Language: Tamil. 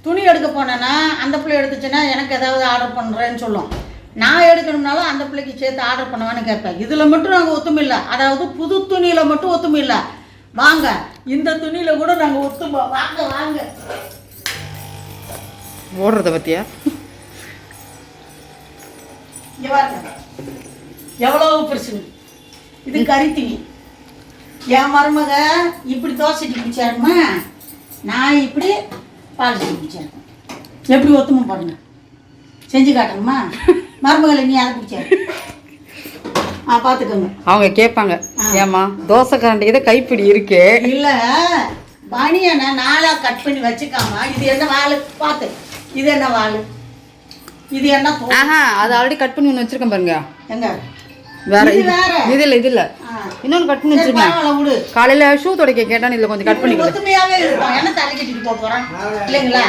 துணி எடுக்க போனேன்னா அந்த பிள்ளை எடுத்துச்சுன்னா எனக்கு ஏதாவது ஆர்டர் பண்ணுறேன்னு சொல்லும். நான் எடுக்கணும்னாலும் அந்த பிள்ளைக்கு சேர்த்து ஆர்டர் பண்ணுவான்னு கேட்பேன். இதில் மட்டும் நாங்கள் ஒத்துமில்லை. அதாவது புது துணியில் மட்டும் ஒத்துமில்லை. வாங்க, இந்த துணியில் கூட நாங்கள் ஒத்துப்போம். வாங்க வாங்க. ஓடுறத பற்றியா? இங்கே பாருங்க எவ்வளோ பிரச்சனை. இது கறித்துணி. என் மருமக இப்படி தோசை குடிச்சாருமா, நான் இப்படி பால் குடிச்சேன். எப்படி ஒத்துமை பாருங்க. செஞ்சு காட்டணுமா? மருமகளை நீ அதை குடிச்சாரு. பார்த்துக்கோங்க. அவங்க கேட்பாங்க, ஏம்மா தோசை கரண்டிக்கு தான் கைப்பிடி இருக்கு. இல்லை, பனியனை நாளாக கட் பண்ணி வச்சுக்காமா. இது என்ன வாள் பார்த்து, இது என்ன வாள், இது என்ன? அது ஆல்ரெடி கட் பண்ணி ஒன்று வச்சிருக்கேன் பாருங்க. எங்க வேற இது இல்லை இன்னொன்று கட் பண்ணி வச்சிருக்கேன். காலையில ஷூ துடைக்க கேட்டான்னு இதில் கொஞ்சம் கட் பண்ணி ஒத்துமையாவே இருக்கும். என்ன தலை கட்டிட்டு போக போறோம் இல்லைங்களா?